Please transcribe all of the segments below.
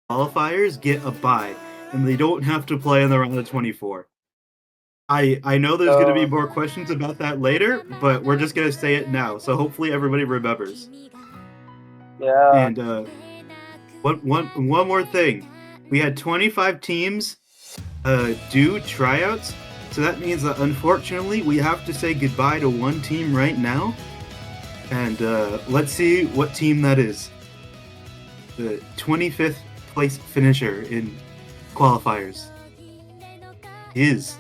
qualifiers get a bye, and they don't have to play in the round of 24. I know there's going to be So more questions about that later, but we're just going to say it now. So hopefully everybody remembers. yeah, And one more thing. We had 25 teams do tryouts, so that means that unfortunately we have to say goodbye to one team right now. And let's see what team that is. The 25th place finisher in qualifiers is.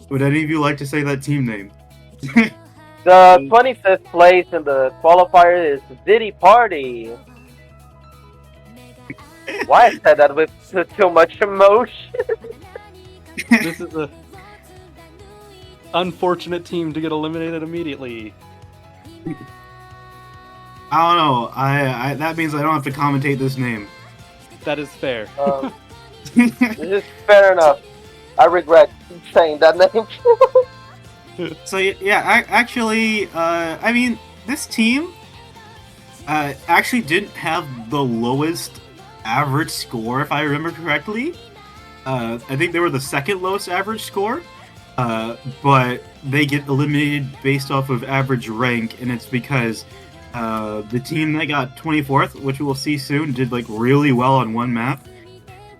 Would any of you like to say that team name? the 25th place in the qualifier is Diddy Party. Why I said that with too much emotion? This is a unfortunate team to get eliminated immediately. I don't know. I that means I don't have to commentate this name. That is fair. This is fair enough. I regret saying that name. So yeah, actually, I mean, this team actually didn't have the lowest average score, if I remember correctly. I think they were the second lowest average score, but they get eliminated based off of average rank, and it's because the team that got 24th, which we'll see soon, did like really well on one map,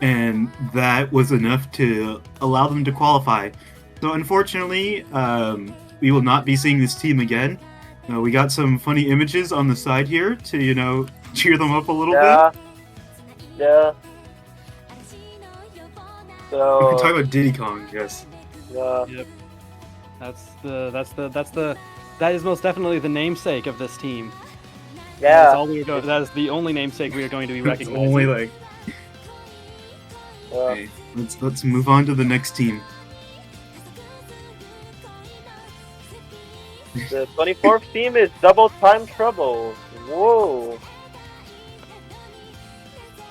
and that was enough to allow them to qualify. So unfortunately, we will not be seeing this team again. We got some funny images on the side here to, cheer them up a little bit. Yeah. We So can talk about Diddy Kong, yes. yeah. Yep. That is most definitely the namesake of this team. Yeah. That is the only namesake we are going to be It's recognizing. only like. Yeah. Okay, let's move on to the next team. The 24th team is Double Time Trouble. Whoa.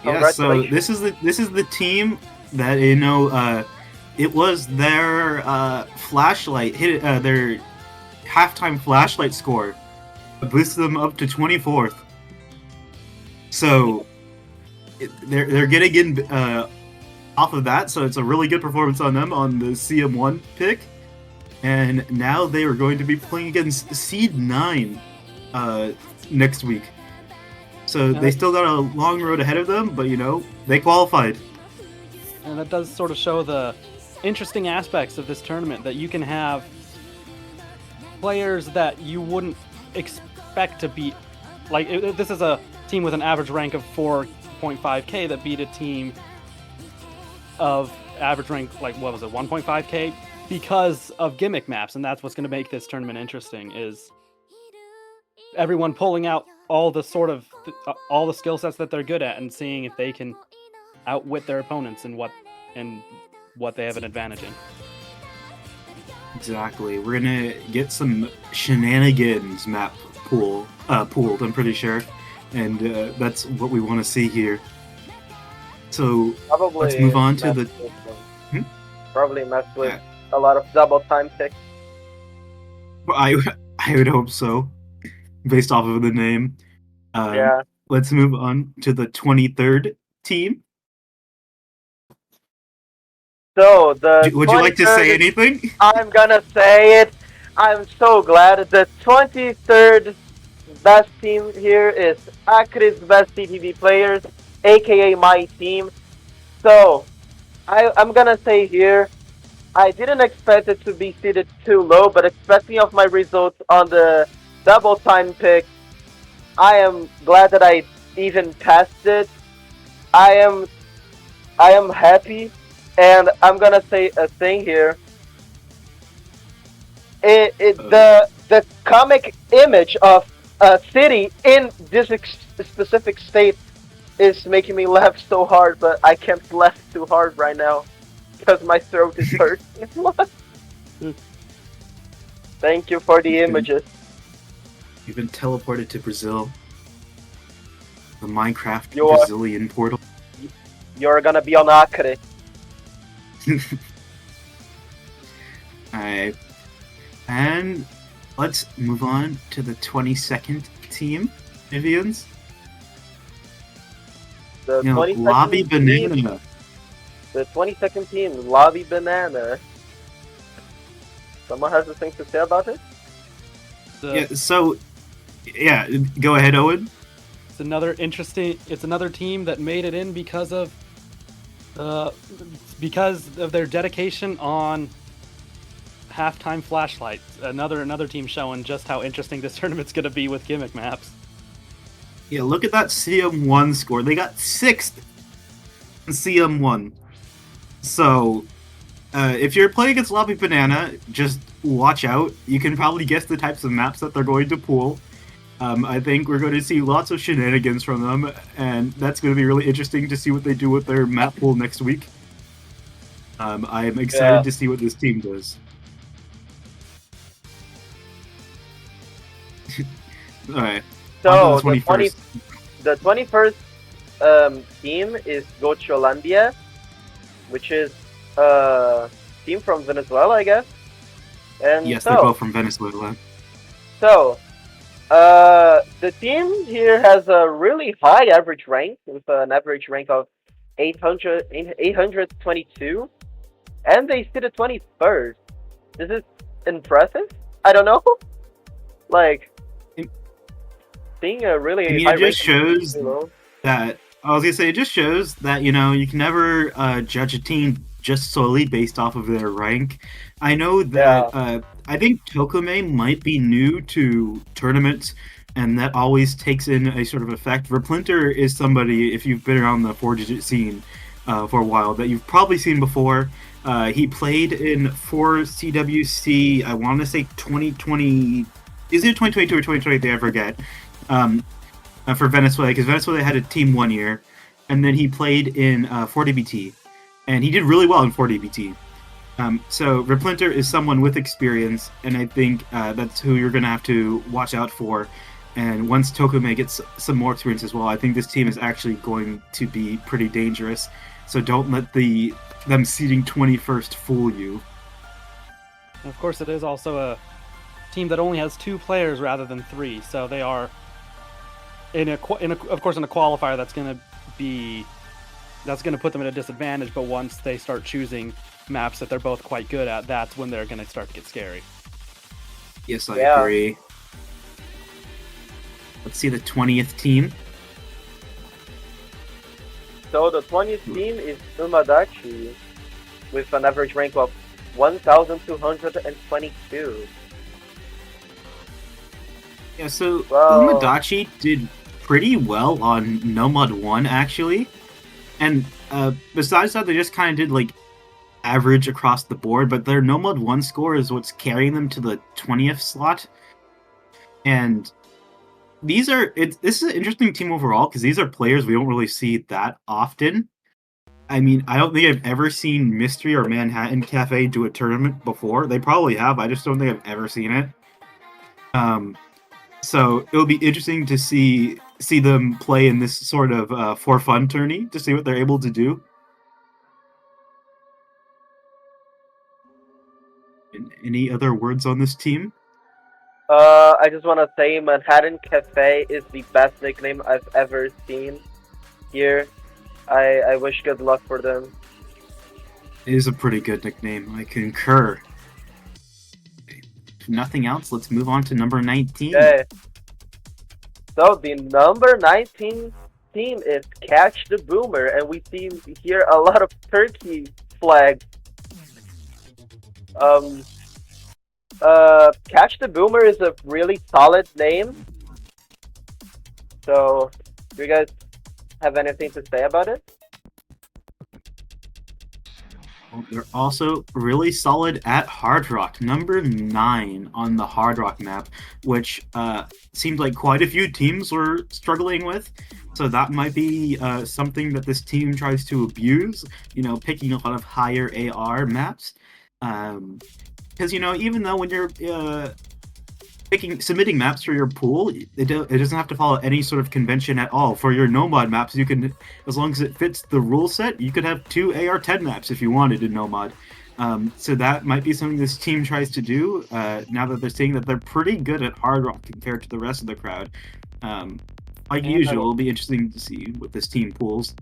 Yeah, so this is the team that it was their flashlight hit their halftime flashlight score boosted them up to 24th. So they're getting in off of that, so it's a really good performance on them on the CM1 pick. And now they are going to be playing against Seed 9 next week. So they still got a long road ahead of them, but they qualified. And that does sort of show the interesting aspects of this tournament, that you can have players that you wouldn't expect to beat. Like, this is a team with an average rank of 4.5k that beat a team of average rank, like, what was it, 1.5k? Because of gimmick maps, and that's what's going to make this tournament interesting, is everyone pulling out all the all the skill sets that they're good at and seeing if they can outwit their opponents and what they have an advantage in. Exactly. We're gonna get some shenanigans map pooled, I'm pretty sure, and that's what we want to see here. So Probably let's move on to the. Probably mess with a lot of double time picks. I would hope so, based off of the name. Yeah. Let's move on to the 23rd team. So Would you like to say anything? I'm gonna say it. I'm so glad. The 23rd best team here is Acre's best CTB players, aka my team. So I'm gonna say here, I didn't expect it to be seated too low, but expecting of my results on the double time pick, I am glad that I even passed it. I am happy, and I'm gonna say a thing here. The comic image of a city in this specific state is making me laugh so hard, but I can't laugh too hard right now because my throat is hurting. Thank you for the images. You've been teleported to Brazil. The Minecraft Brazilian portal. You're gonna be on Acre. Alright. And let's move on to the 22nd team, Vivians. The You know, 22nd Lobby team, Banana. the 22nd team, Lobby Banana. Someone has something to say about it? Yeah, so, yeah, go ahead, Owen. It's another team that made it in because of their dedication on halftime flashlights. Another team showing just how interesting this tournament's going to be with gimmick maps. Yeah, look at that CM1 score. They got 6th in CM1. So, if you're playing against Lobby Banana, just watch out. You can probably guess the types of maps that they're going to pull. I think we're going to see lots of shenanigans from them, and that's going to be really interesting to see what they do with their map pool next week. I am excited to see what this team does. Alright. So the 21st. The 21st team is Gocholandia, which is a team from Venezuela, I guess. And Yes, they're both from Venezuela. So, the team here has a really high average rank, with an average rank of 822, and they sit at 21st. This is impressive. I don't know. Like, being a really high it just shows that, I was going to say, it just shows that, you can never judge a team just solely based off of their rank. I know that, I think Tokome might be new to tournaments, and that always takes in a sort of effect. Verplinter is somebody, if you've been around the 4-digit scene for a while, that you've probably seen before. He played in 4CWC, I want to say 2020, is it 2022 or 2023, I forget, for Venezuela, because Venezuela had a team 1 year, and then he played in 4DBT, and he did really well in 4DBT. So Replinter is someone with experience, and I think that's who you're going to have to watch out for. And once Tokome gets some more experience as well, I think this team is actually going to be pretty dangerous. So don't let them seeding 21st fool you. And of course, it is also a team that only has 2 players rather than 3, so they are of course in a qualifier that's going to put them at a disadvantage. But once they start choosing maps that they're both quite good at, that's when they're going to start to get scary. Yes, I agree. Let's see the 20th team. So the 20th team is Umadachi, with an average rank of 1,222. Yeah, so Umadachi did pretty well on Nomad 1, actually. And besides that, they just kind of did, like, average across the board, but their Nomad 1 score is what's carrying them to the 20th slot. And this is an interesting team overall, because these are players we don't really see that often. I mean, I don't think I've ever seen Mystery or Manhattan Cafe do a tournament before. They probably have, I just don't think I've ever seen it. So it'll be interesting to see them play in this sort of for fun tourney, to see what they're able to do. Any other words on this team? I just want to say Manhattan Cafe is the best nickname I've ever seen here. I wish good luck for them. It is a pretty good nickname. I concur. If nothing else, let's move on to number 19. Okay. So the number 19 team is Catch the Boomer, and we see here a lot of turkey flags. Catch the Boomer is a really solid name. So, do you guys have anything to say about it? Well, they're also really solid at Hard Rock, number 9 on the Hard Rock map, which seemed like quite a few teams were struggling with. So that might be something that this team tries to abuse, picking a lot of higher AR maps. Because, even though when you're submitting maps for your pool, it doesn't have to follow any sort of convention at all. For your Nomad maps, you can, as long as it fits the rule set, you could have 2 AR-10 maps if you wanted in Nomad. So that might be something this team tries to do, now that they're seeing that they're pretty good at Hard Rock compared to the rest of the crowd. Like And usual, it'll be interesting to see what this team pulls.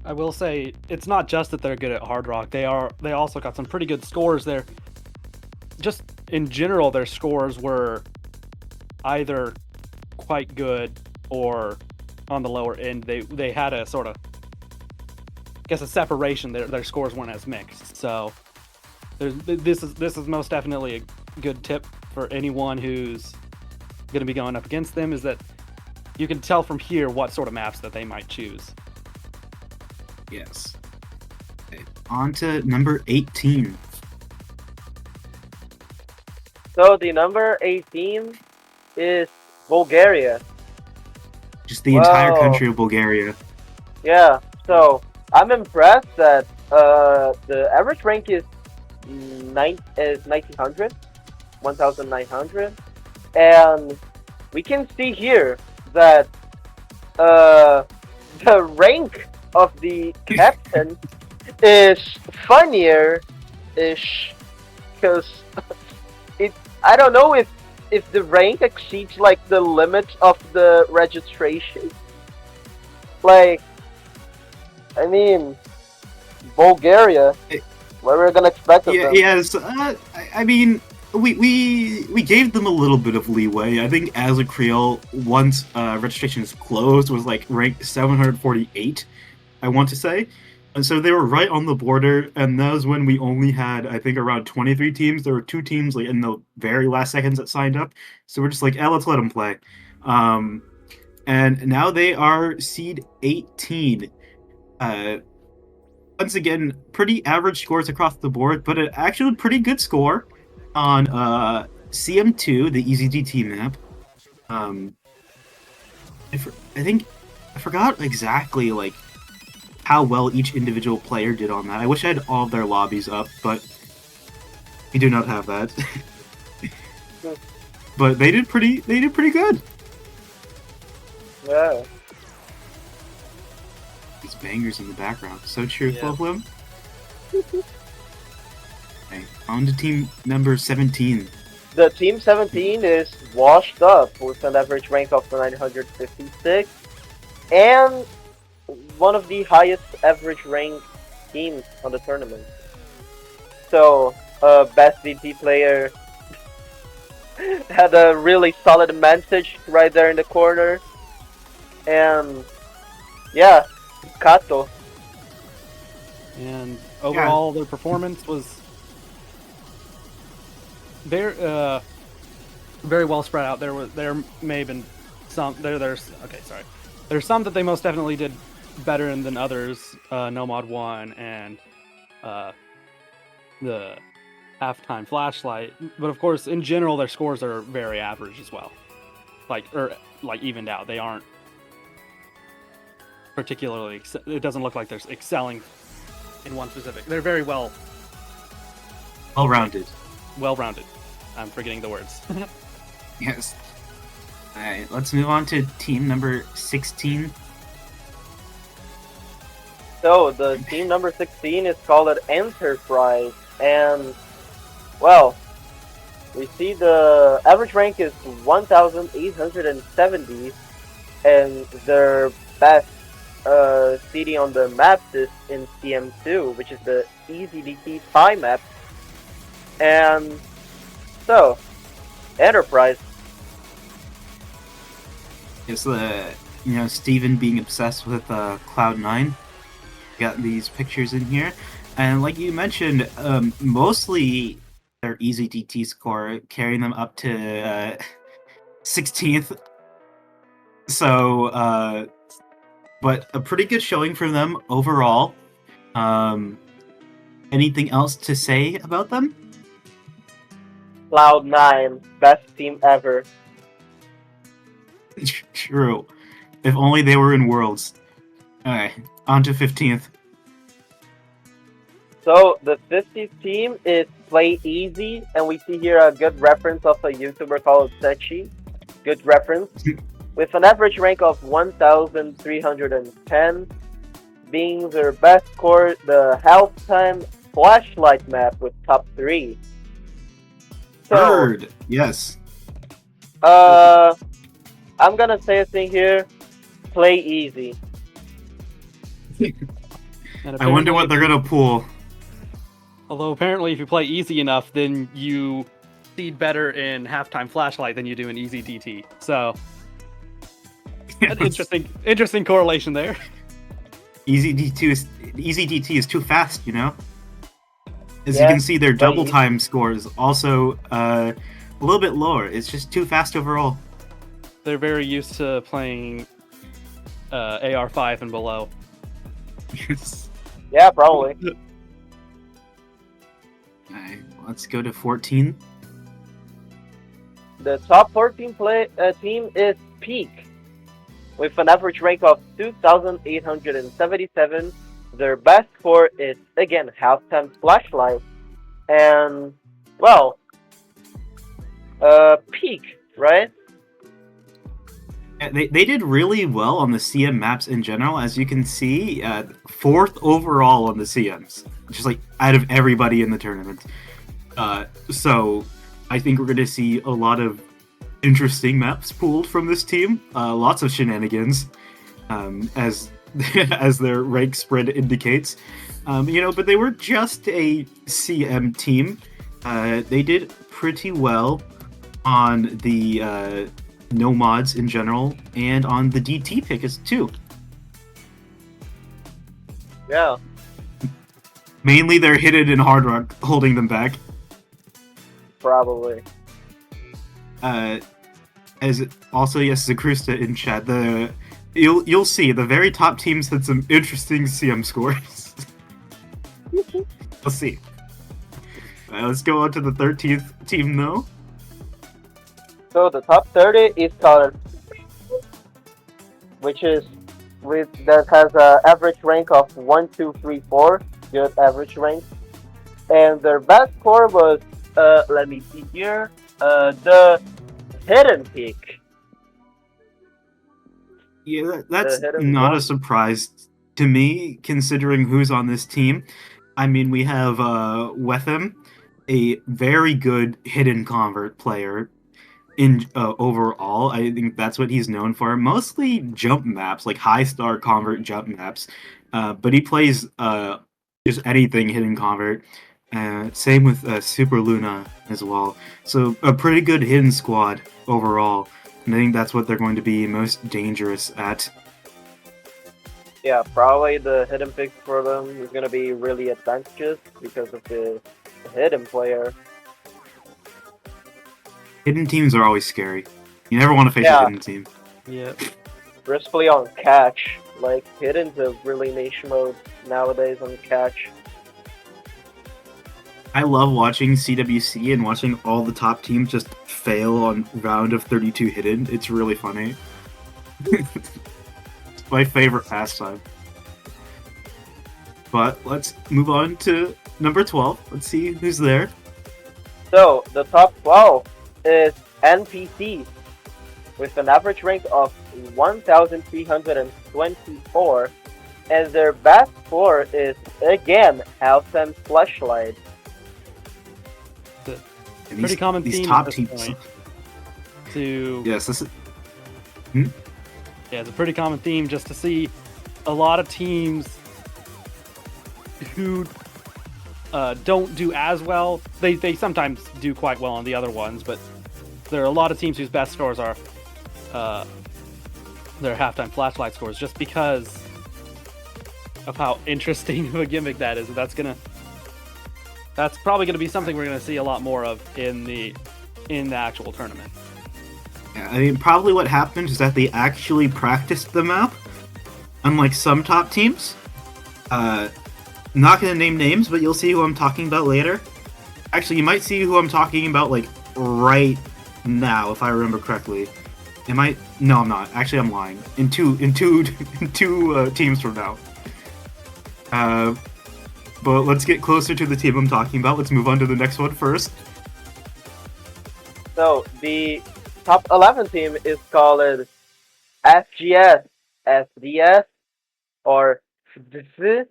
I will say it's not just that they're good at Hard Rock. They also got some pretty good scores there. Just in general, their scores were either quite good or on the lower end. They had a sort of, I guess, a separation. Their scores weren't as mixed. So this is most definitely a good tip for anyone who's going to be going up against them, is that you can tell from here what sort of maps that they might choose. Yes. Okay. On to number 18. So the number 18 is Bulgaria. Just the entire Wow. country of Bulgaria. Yeah, so I'm impressed that the average rank is 1900, 1900, and we can see here that the rank of the captain is funnier-ish, because I don't know if the rank exceeds like the limits of the registration. Like, I mean, Bulgaria. What were we gonna expect of them? Yes. I mean, we gave them a little bit of leeway. I think as a Creole, once registration is closed, was like ranked 748. I want to say. And so they were right on the border, and that was when we only had, I think, around 23 teams. There were 2 teams like in the very last seconds that signed up. So we're just like, let's let them play. And now they are seed 18. Once again, pretty average scores across the board, but an actually pretty good score on CM2, the EasyGT map. I forgot exactly like how well each individual player did on that. I wish I had all of their lobbies up, but we do not have that. But they did pretty good. Yeah. These bangers in the background, so cheerful of them. Okay, on to team number 17. The team 17 is washed up with an average rank of 956 and one of the highest average rank teams on the tournament. So, best DT player had a really solid message right there in the corner. And yeah, Kato. And overall, their performance was very well spread out. There may have been some there's some that they most definitely did better than others. Nomad 1 and the halftime flashlight, but of course, in general, their scores are very average as well. Like evened out. They aren't particularly. It doesn't look like they're excelling in one specific. They're very Well-rounded. Well-rounded. I'm forgetting the words. Yes. Alright, let's move on to team number 16. So, the team number 16 is called Enterprise, and, well, we see the average rank is 1,870, and their best CD on the map is in CM2, which is the EasyDT Pi map. And so, Enterprise. It's Steven being obsessed with Cloud9. Got these pictures in here, and like you mentioned, mostly their EasyDT score carrying them up to 16th. So, but a pretty good showing for them overall. Anything else to say about them? Cloud9, best team ever. True. If only they were in Worlds. Alright, on to 15th. So, the 50th team is Play Easy, and we see here a good reference of a YouTuber called Sechi. Good reference. With an average rank of 1,310, being their best score, the halftime flashlight map with top 3. So, Third, yes. I'm gonna say a thing here. Play easy. And I wonder what apparently, they're gonna pull. although apparently, if you play easy enough, then you seed better in halftime flashlight than you do in easy DT. So, an interesting correlation there. Easy DT is too fast, you know. As you Yeah, can see, their play double easy. time score is also a little bit lower. It's just too fast overall. They're very used to playing AR5 and below. Yeah, probably. Alright, let's go to 14. The top 14 team is Peak, with an average rank of 2,877. Their best score is, again, halftime flashlight. And, well, Peak, right? They did really well on the CM maps in general. As you can see, 4th overall on the CMs, just like out of everybody in the tournament. So I think we're going to see a lot of interesting maps pulled from this team. Lots of shenanigans, as as their rank spread indicates. But they were just a CM team. They did pretty well on the no mods in general, and on the DT pickers too. Yeah. Mainly their hidden and hard rock holding them back. Probably. As also, yes, Zakrusta in chat. You'll see the very top teams had some interesting CM scores. We'll see. Let's go on to the 13th team though. So the top 30 is called, which is that has an average rank of 1, 2, 3, 4. Good average rank. And their best score was, let me see here, the hidden pick. Yeah, that's hidden not one. a surprise to me, considering who's on this team. I mean, we have Wetham, a very good hidden convert player. In overall, I think that's what he's known for. Mostly jump maps, like high star convert jump maps. But he plays just anything hidden convert. Same with Super Luna as well. So a pretty good hidden squad overall. And I think that's what they're going to be most dangerous at. Yeah, probably the hidden pick for them is going to be really advantageous because of the hidden player. Hidden teams are always scary. You never want to face a hidden team. Yeah. Especially on catch. Like, hidden's a really niche mode nowadays on catch. I love watching CWC and watching all the top teams just fail on round of 32 hidden. It's really funny. It's my favorite pastime. But let's move on to number 12. Let's see who's there. So, the top 12 is NPC, with an average rank of 1,324, and their best score is, again, halftime flashlight. Pretty common these theme top at this teams. point. To Yes, this is. yeah, it's a pretty common theme just to see a lot of teams who don't do as well. They sometimes do quite well on the other ones, but there are a lot of teams whose best scores are their halftime flashlight scores, just because of how interesting of a gimmick that is. That's probably gonna be something we're gonna see a lot more of in the actual tournament. Yeah, I mean, probably what happened is that they actually practiced the map, unlike some top teams. Not gonna name names, but you'll see who I'm talking about later. Actually, you might see who I'm talking about, like, right now, if I remember correctly. Am I? No, I'm not. Actually, I'm lying. In two teams from now. But let's get closer to the team I'm talking about. Let's move on to the next one first. So, the top 11 team is called FGS, SDS, or FGS.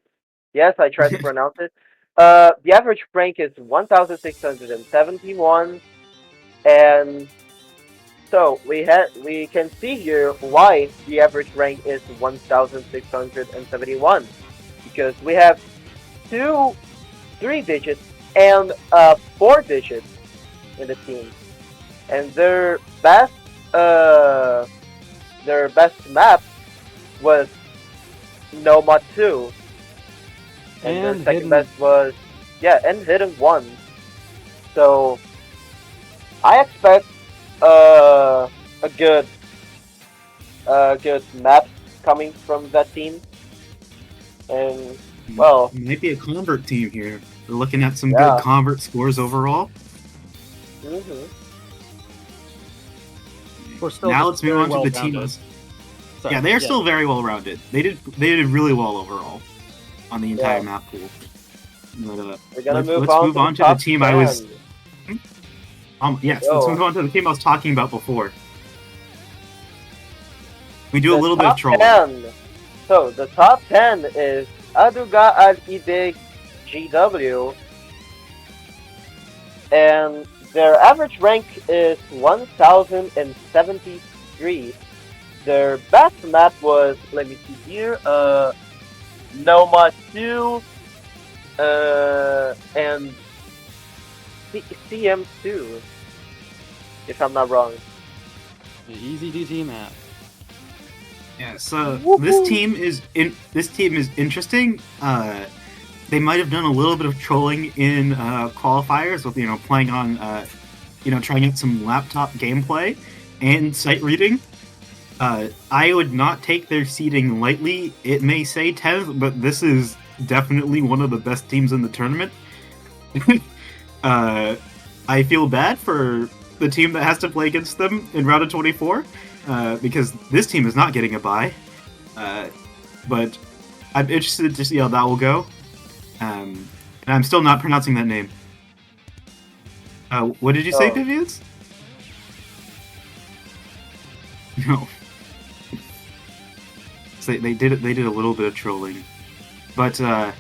Yes, I tried to pronounce it. The average rank is 1,671, and So we can see here why the average rank is 1,671 because we have two 3 digits and 4 digits in the team, and uh their best map was Noma 2, and their And second hidden. best was and Hidden 1. So I expect uh, a good map coming from that team, and well, Might be a convert team here. We're looking at some good yeah. convert scores overall. hmm We're still Now just let's move very on to well the team. rounded. Sorry, Yeah, they are still very well rounded. They did really well overall on the entire Yeah. map pool. But, We're gonna let's move move on on to to the the top team 10. I was. Yes, let's Go. move on to the team I was talking about before. We do a The little bit of top trolling. 10. So the top 10 is Aduga Al Idig GW, and their average rank is 1,073. Their best map was, let me see here, Noma 2, and CM2, if I'm not wrong. The easy DT map. Yeah, so Woohoo! this team is interesting. They might have done a little bit of trolling in qualifiers with playing on trying out some laptop gameplay and sight reading. I would not take their seeding lightly. It may say 10th, but this is definitely one of the best teams in the tournament. I feel bad for the team that has to play against them in round of 24 because this team is not getting a bye. But I'm interested to see how that will go. And I'm still not pronouncing that name. What did you say, Oh. Vivians? No. So they did a little bit of trolling, but the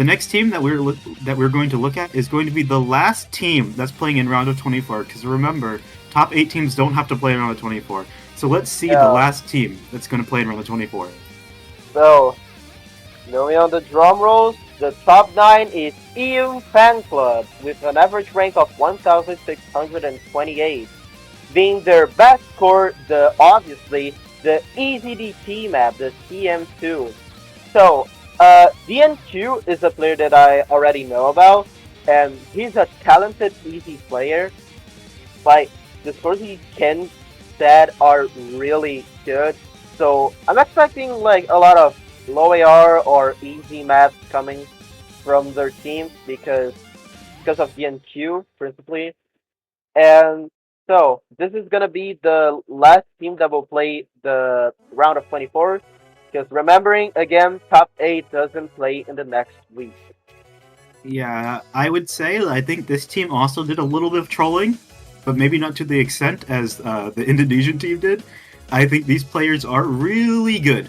next team that we're going to look at is going to be the last team that's playing in round of 24. Because remember, top 8 teams don't have to play in round of 24. So let's see the last team that's going to play in round of 24. So, moving on the drum rolls, the top 9 is EU Fan Club with an average rank of 1,628, being their best score obviously the EZDT map, the CM2. So, DNQ is a player that I already know about, and he's a talented easy player. Like, the scores he can set are really good. So, I'm expecting like a lot of low AR or easy maps coming from their team because of DNQ principally. And so this is gonna be the last team that will play the round of 24. Because remembering again, top 8 doesn't play in the next week. Yeah, I would say I think this team also did a little bit of trolling, but maybe not to the extent as the Indonesian team did. I think these players are really good.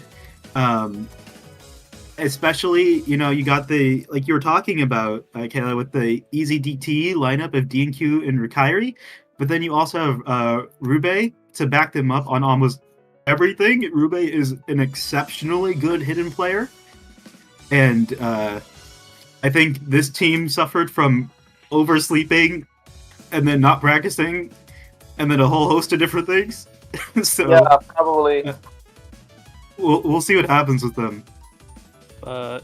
Especially, you got like you were talking about, Kayla, with the easy DT lineup of DNQ and Rikairi, but then you also have Rube to back them up on almost everything. Rube is an exceptionally good hidden player, and I think this team suffered from oversleeping and then not practicing, and then a whole host of different things. So Yeah, probably. we'll see what happens with them. But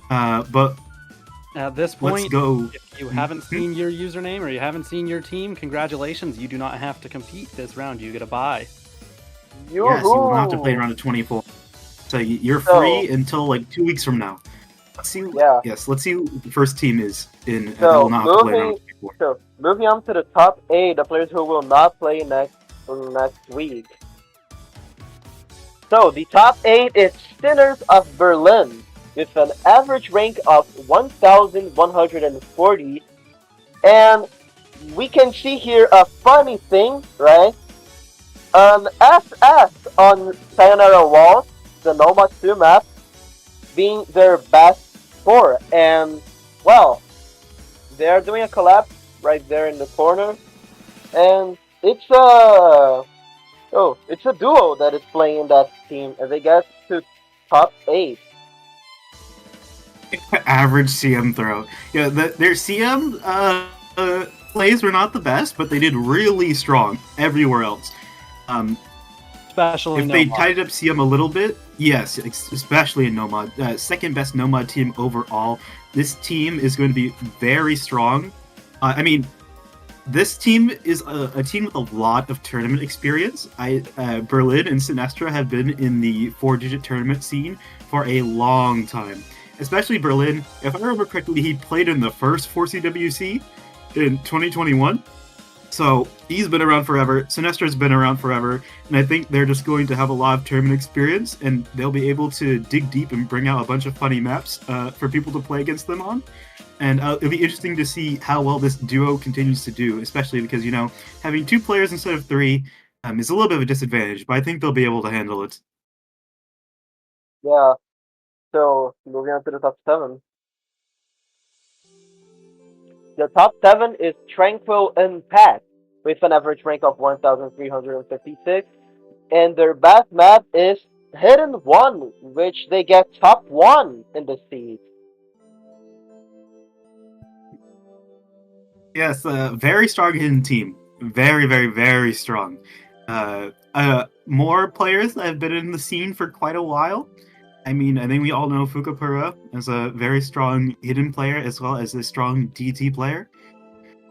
At this point, let's go. if you haven't seen your username or you haven't seen your team, congratulations. You do not have to compete this round. You get a bye. Yes, you will not have to play around a 24. So you're free until like 2 weeks from now. Let's see. Yeah. Yes, let's see who the first team is in. So, will not have to play around 24. So moving on to the top 8, the players who will not play next week. So the top 8 is Sinners of Berlin with an average rank of 1,140, and we can see here a funny thing, right? An SS on Sayonara Walls, the Noma 2 map, being their best score, and well, they are doing a collapse right there in the corner, and it's Oh, it's a duo that is playing in that team, and they get to top 8. Average CM throw. Yeah, their CM plays were not the best, but they did really strong everywhere else. Especially If they Nomad. tidied up CM a little bit, yes, especially in Nomad, second best Nomad team overall. This team is going to be very strong. I mean, this team is a team with a lot of tournament experience. Berlin and Sinestra have been in the 4-digit tournament scene for a long time. Especially Berlin. If I remember correctly, he played in the first 4CWC in 2021. So he's been around forever. Sinestra's been around forever, and I think they're just going to have a lot of tournament experience, and they'll be able to dig deep and bring out a bunch of funny maps for people to play against them on. And it'll be interesting to see how well this duo continues to do, especially because, you know, having 2 players instead of 3 is a little bit of a disadvantage, but I think they'll be able to handle it. Yeah. So moving on to the top 7. The top 7 is Tranquil and Pat with an average rank of 1,356, and their best map is Hidden One, which they get top 1 in the seed. Yes, very strong hidden team. Very, very, very strong. More players that have been in the scene for quite a while. I mean, I think we all know Fukapura as a very strong hidden player as well as a strong DT player.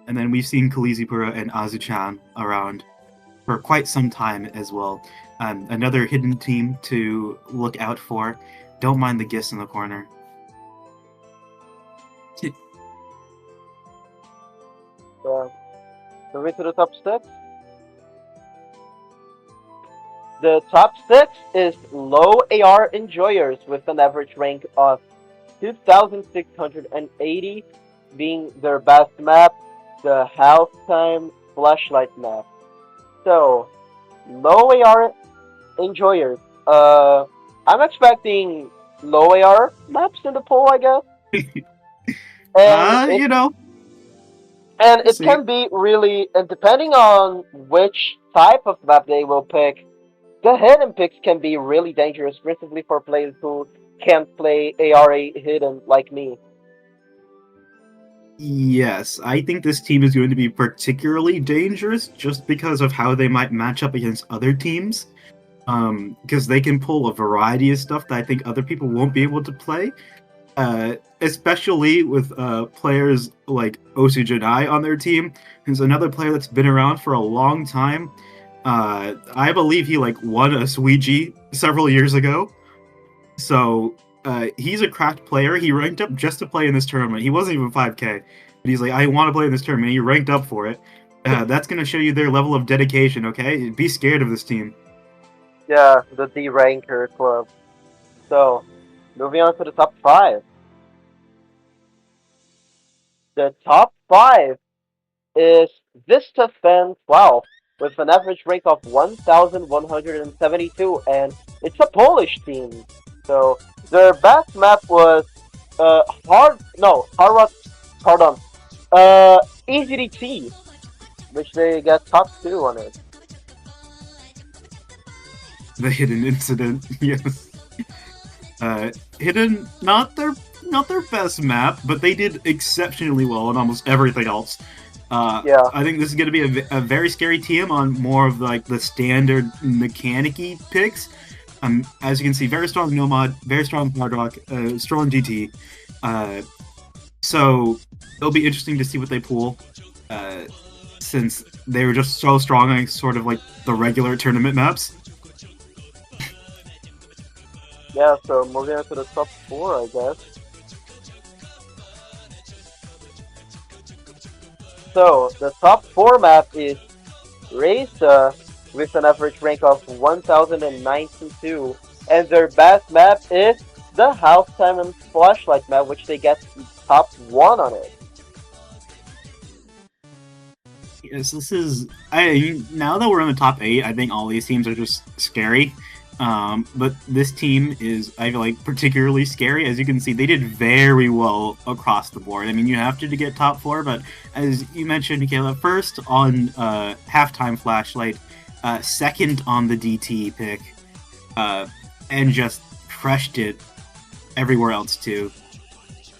And then we've seen Kalizipura and Azuchan around for quite some time as well. Another hidden team to look out for. Don't mind the gifts in the corner. Moving to the top 6. The top 6 is Low AR Enjoyers with an average rank of 2,680, being their best map, the Halftime Flashlight map. So, Low AR Enjoyers. I'm expecting low AR maps in the poll, I guess. And it You know, and we'll it see. can be really, and depending on which type of map they will pick, the hidden picks can be really dangerous, principally for players who can't play ARA hidden like me. Yes, I think this team is going to be particularly dangerous just because of how they might match up against other teams. Because they can pull a variety of stuff that I think other people won't be able to play. Especially with players like Osu Jedi on their team, who's another player that's been around for a long time. I believe he won a Suiji several years ago. So he's a cracked player. He ranked up just to play in this tournament. He wasn't even 5K, but he's like, I want to play in this tournament. He ranked up for it. That's gonna show you their level of dedication. Okay, be scared of this team. Yeah, the D ranker club. So, moving on to the top 5. The top 5 is Vista Fan 12 with an average rank of 1,172, and it's a Polish team. So their best map was Hard Rock, pardon, EZDT, which they got top 2 on it. The hidden incident, yes. Hidden, not their best map, but they did exceptionally well on almost everything else. Yeah, I think this is going to be a very scary team on more of the standard mechanic-y picks. As you can see, very strong Nomad, very strong Hard Rock, strong GT. So it'll be interesting to see what they pull, since they were just so strong on sort of the regular tournament maps. yeah. So moving on to the top 4, I guess. So the top 4 map is Reza with an average rank of 1,092, and their best map is the Halftime and Flashlight map, which they get top 1 on it. Yes, this is. Now that we're in the top 8, I think all these teams are just scary. But this team is, I feel like, particularly scary. As you can see, they did very well across the board. I mean, you have to get top 4, but as you mentioned, Michaela, first on Halftime Flashlight, second on the DT pick, and just crushed it everywhere else too.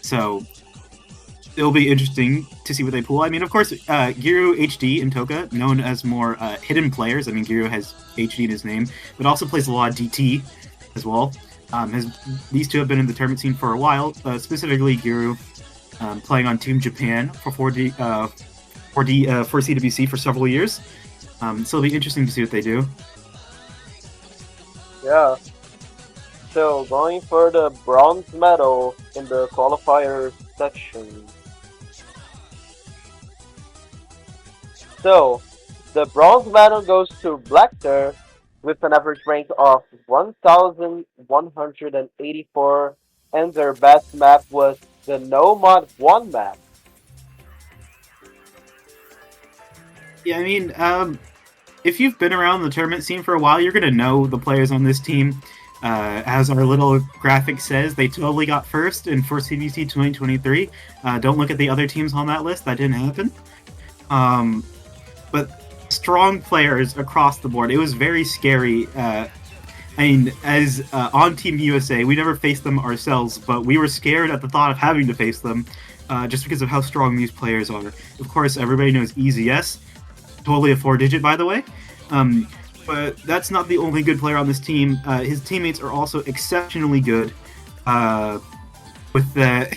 So it'll be interesting to see what they pull. I mean, of course, Giru HD and Toka, known as more hidden players. I mean, Giru has HD in his name, but also plays a lot of DT as well. These two have been in the tournament scene for a while, specifically Giru playing on Team Japan for 4D, for CWC for several years. So it'll be interesting to see what they do. Yeah. So going for the bronze medal in the qualifier section. So the bronze medal goes to Blackter with an average rank of 1,184, and their best map was the No Mod 1 map. Yeah, I mean, if you've been around the tournament scene for a while, you're going to know the players on this team. As our little graphic says, they totally got first in for CBC 2023. Don't look at the other teams on that list. That didn't happen. But strong players across the board. It was very scary. I mean, as on Team USA, we never faced them ourselves, but we were scared at the thought of having to face them just because of how strong these players are. Of course, everybody knows Easy S. Totally a 4-digit, by the way. But that's not the only good player on this team. His teammates are also exceptionally good. With the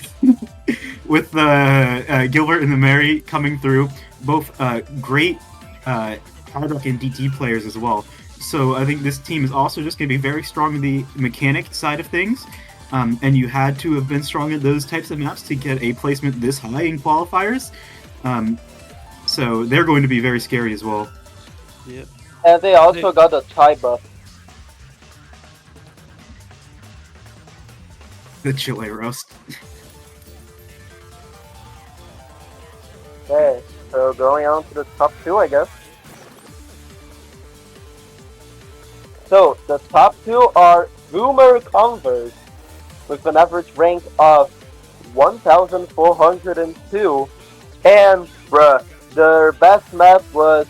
Gilbert and the Mary coming through, both great hard rock and DT players as well. So I think this team is also just going to be very strong in the mechanic side of things. And you had to have been strong in those types of maps to get a placement this high in qualifiers. So they're going to be very scary as well. Yep. And they also got a tie buff. The Chile roast. Okay, so going on to the top two, I guess. So the top two are Boomer Converse with an average rank of 1,402, and their best map was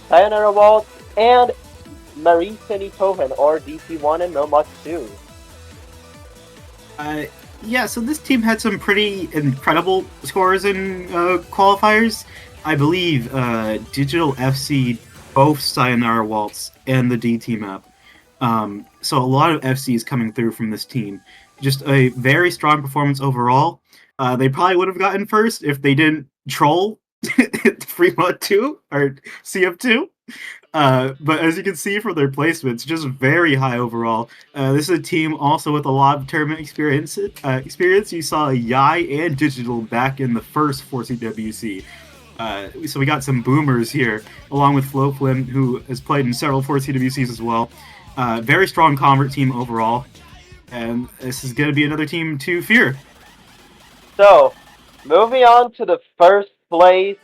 Sayonara Waltz and Marie Tohen, or DC1 and No Mod 2. Yeah, so this team had some pretty incredible scores in qualifiers. I believe Digital FC both Sayonara Waltz and the DT map. So a lot of FCs coming through from this team. Just a very strong performance overall. They probably would have gotten first if they didn't troll Fremont 2 or CF2. But as you can see from their placements, just very high overall. This is a team also with a lot of tournament experience. You saw Yai and Digital back in the first 4CWC. So we got some boomers here, along with Floflim, who has played in several 4CWCs as well. Very strong convert team overall. And this is going to be another team to fear. So, moving on to the first place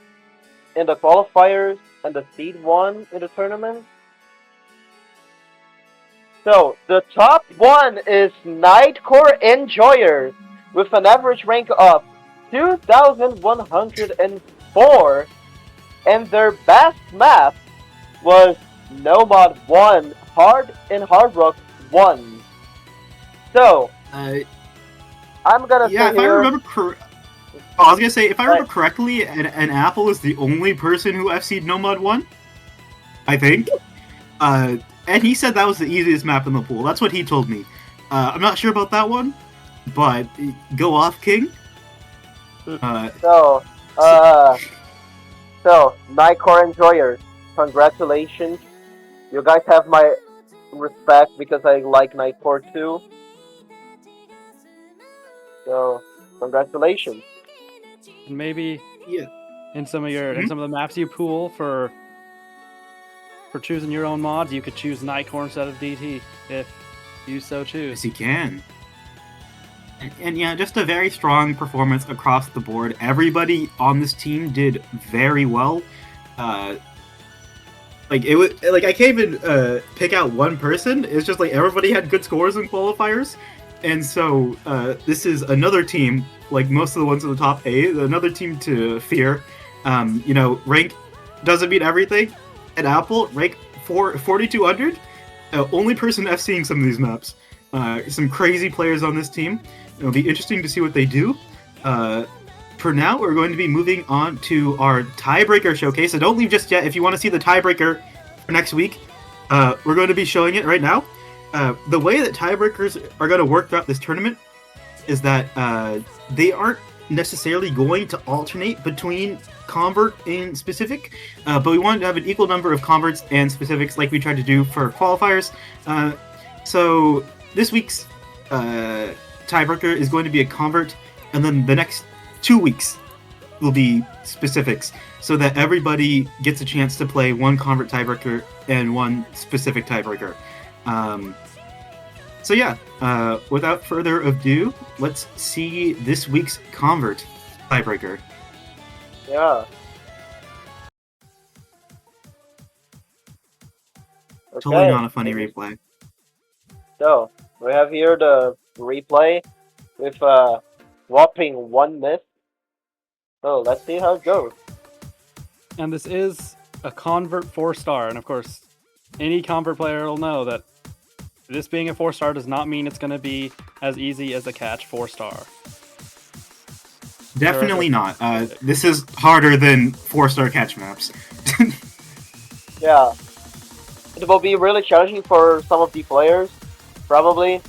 in the qualifiers and the seed 1 in the tournament. So, the top one is Nightcore Enjoyers with an average rank of 2,104, and their best map was No Mod 1 Hard Rock 1. So, I'm gonna say if here, I remember I was gonna say, if I remember correctly, an Apple is the only person who FC'd No Mod 1. I think. And he said that was the easiest map in the pool. That's what he told me. I'm not sure about that one, but go off, King. So, Nightcore Enjoyers, congratulations. You guys have my respect because I like Nightcore too. So, congratulations. And maybe Yeah. in some of the maps you pool for choosing your own mods, you could choose Nightcore instead of DT if you so choose. Yes, you can. And yeah, just a very strong performance across the board. Everybody on this team did very well. Like I can't even pick out one person. It's just like everybody had good scores in qualifiers, and so this is another team, like most of the ones in the top 8, another team to fear. Rank doesn't mean everything, at Apple, rank 4,200. Only person F seeing some of these maps. Some crazy players on this team. It'll be interesting to see what they do. For now, we're going to be moving on to our tiebreaker showcase. So don't leave just yet. If you want to see the tiebreaker for next week, we're going to be showing it right now. The way that tiebreakers are going to work throughout this tournament is that they aren't necessarily going to alternate between convert and specific, but we wanted to have an equal number of converts and specifics like we tried to do for qualifiers. So this week's tiebreaker is going to be a convert, and then the next 2 weeks will be specifics, so that everybody gets a chance to play one convert tiebreaker and one specific tiebreaker. So yeah, without further ado, let's see this week's convert tiebreaker. Yeah. Totally not a funny replay. So, we have here the replay with a whopping 1 miss. So, let's see how it goes. And this is a convert 4-star, and of course, any convert player will know that this being a 4-star does not mean it's going to be as easy as a catch 4-star. Definitely not. This is harder than 4-star catch maps. Yeah. It will be really challenging for some of the players, probably,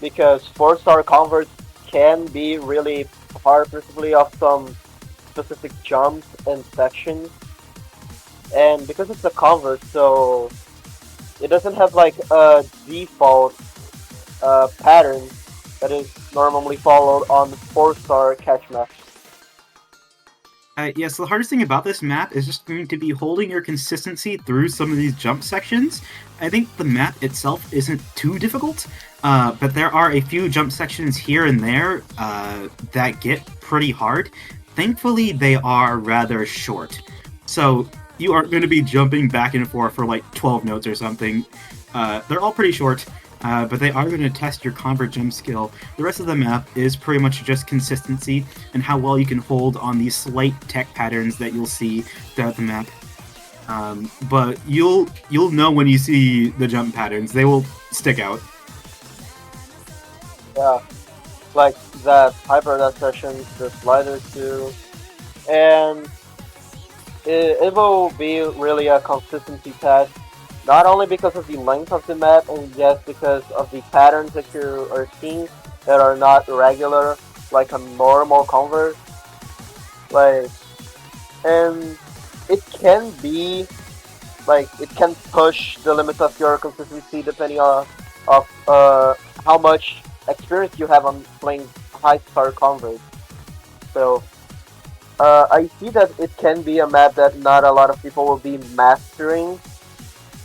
because 4-star converts can be really hard, principally of some specific jumps and sections. And because it's a convert, so it doesn't have like a default pattern that is normally followed on 4-star catch maps. Yes, the hardest thing about this map is just going to be holding your consistency through some of these jump sections. I think the map itself isn't too difficult, but there are a few jump sections here and there that get pretty hard. Thankfully, they are rather short, so you aren't going to be jumping back and forth for like 12 notes or something. They're all pretty short, but they are going to test your convert jump skill. The rest of the map is pretty much just consistency and how well you can hold on these slight tech patterns that you'll see throughout the map. But you'll know when you see the jump patterns. They will stick out. Yeah, like that hyper dash session, the sliders too, and it will be really a consistency test. Not only because of the length of the map, and just because of the patterns that you are seeing that are not regular, like a normal convert. Like, and it can be, like, it can push the limits of your consistency depending on how much experience you have on playing high-star converts. So, I see that it can be a map that not a lot of people will be mastering,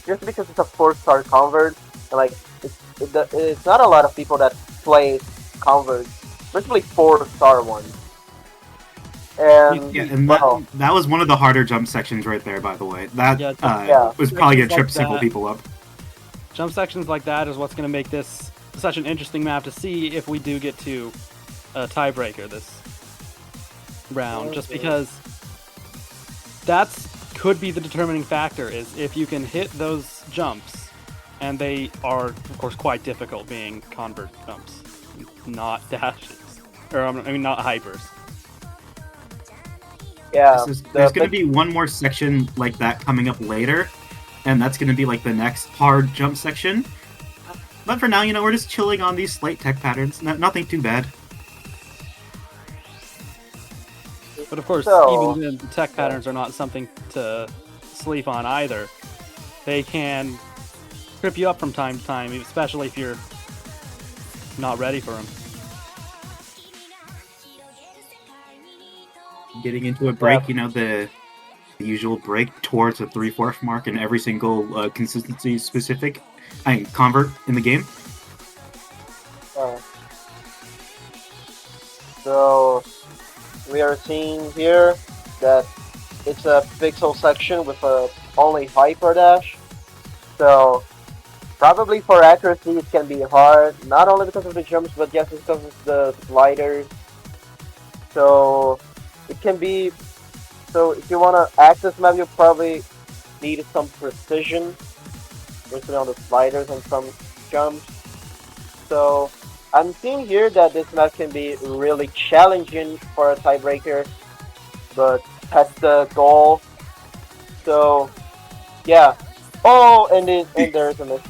just because it's a 4-star convert. And like it's not a lot of people that play converts, especially 4-star ones. And Yeah, and that was one of the harder jump sections right there, by the way. That was probably going to trip several people up. Jump sections like that is what's going to make this such an interesting map to see if we do get to a tiebreaker this round, just because that's could be the determining factor, is if you can hit those jumps, and they are of course quite difficult being convert jumps, not dashes, or I mean not hypers. Yeah, there's going to be one more section like that coming up later, and that's going to be like the next hard jump section. But for now, we're just chilling on these slight tech patterns. Nothing too bad. But of course, even then, the tech patterns are not something to sleep on either. They can trip you up from time to time, especially if you're not ready for them. Getting into a break, the usual break towards a 3/4 mark in every single consistency specific convert in the game. So we are seeing here that it's a pixel section with only hyper dash. So probably for accuracy it can be hard, not only because of the jumps, but just because of the sliders. So it can be. So if you want to access map, you need some precision, especially on the sliders and some jumps. So I'm seeing here that this map can be really challenging for a tiebreaker, but that's the goal. So yeah. Oh, and there's a miss.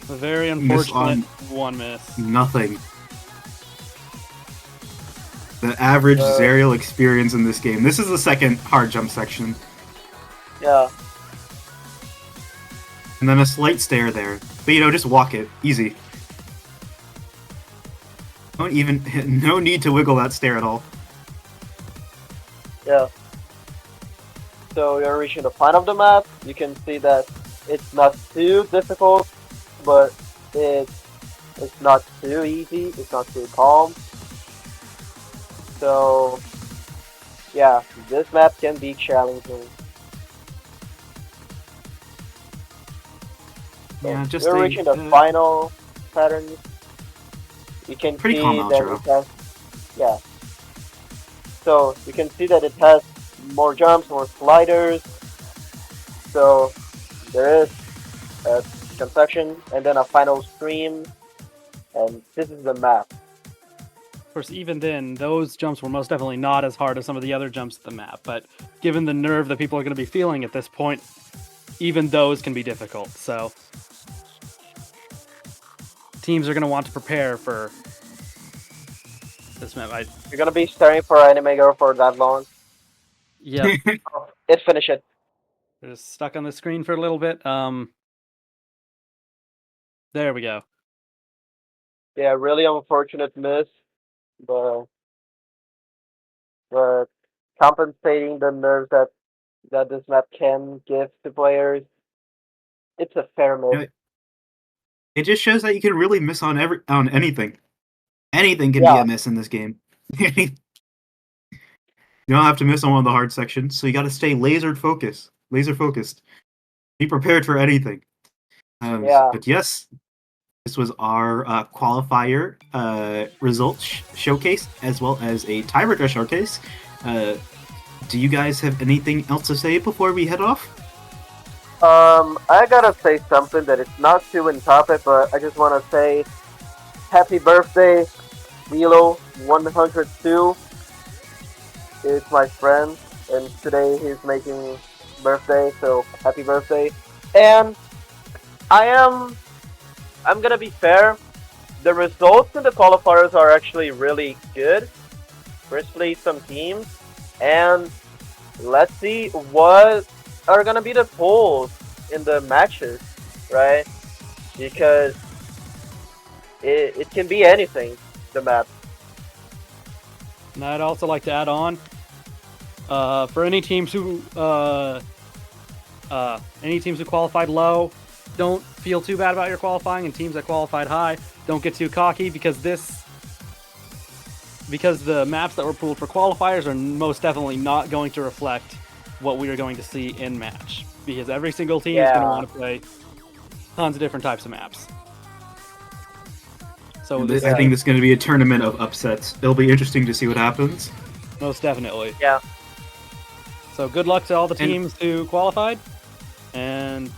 A very Miss on unfortunate one miss. nothing. The average Zerial experience in this game. This is the second hard jump section. Yeah. And then a slight stair there. But just walk it. Easy. No need to wiggle that stair at all. Yeah. So you're reaching the final of the map. You can see that it's not too difficult, but it's not too easy. It's not too calm. So yeah, this map can be challenging. So Yeah, just we're reaching the final pattern. You can pretty see calm that outro. it has, yeah. So you can see that it has more jumps, more sliders. So there is a construction and then a final stream, and this is the map. Of course, even then, those jumps were most definitely not as hard as some of the other jumps at the map, but given the nerve that people are going to be feeling at this point, even those can be difficult, so teams are going to want to prepare for this map. You're gonna be staring for Anime Girl for that long. Yep. It finished it. Just stuck on the screen for a little bit. There we go. Yeah, really unfortunate miss, but compensating the nerves that this map can give to players, it's a fair miss. It just shows that you can really miss on anything. Anything can be a miss in this game. You don't have to miss on one of the hard sections, so you got to stay laser focused. Be prepared for anything. But yes, this was our qualifier results showcase, as well as a tiebreaker showcase. Do you guys have anything else to say before we head off? I gotta say something that is not too in topic, but I just want to say happy birthday, Milo102. It's my friend, and today he's making birthday, so happy birthday. And I'm gonna be fair. The results in the qualifiers are actually really good. Firstly, some teams, and let's see what are gonna be the polls in the matches, right? Because it can be anything, the map. And I'd also like to add on, for any teams who qualified low, don't feel too bad about your qualifying, and teams that qualified high, don't get too cocky, because the maps that were pooled for qualifiers are most definitely not going to reflect what we are going to see in match, because every single team is going to want to play tons of different types of maps. So I think this is going to be a tournament of upsets. It'll be interesting to see what happens. Most definitely. Yeah. So good luck to all the teams who qualified, and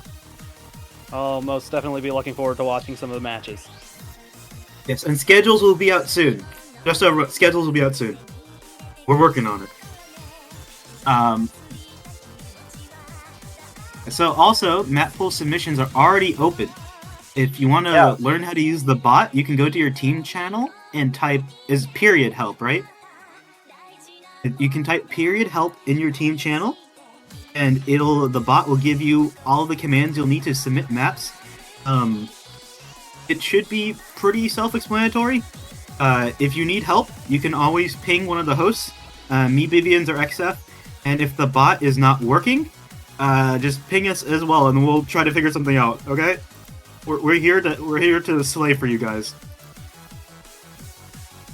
I'll most definitely be looking forward to watching some of the matches. Yes, and schedules will be out soon. Schedules will be out soon. We're working on it. So also, map pool submissions are already open. If you want to learn how to use the bot, you can go to your team channel and type !help, right? You can type !help in your team channel, and the bot will give you all the commands you'll need to submit maps. It should be pretty self-explanatory. If you need help, you can always ping one of the hosts, me, Vivians, or XF, and if the bot is not working, just ping us as well, and we'll try to figure something out. Okay? We're here to slay for you guys.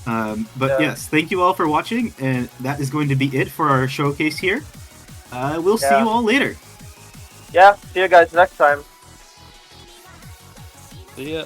Yes, thank you all for watching, and that is going to be it for our showcase here. We'll see you all later. Yeah, see you guys next time. See ya.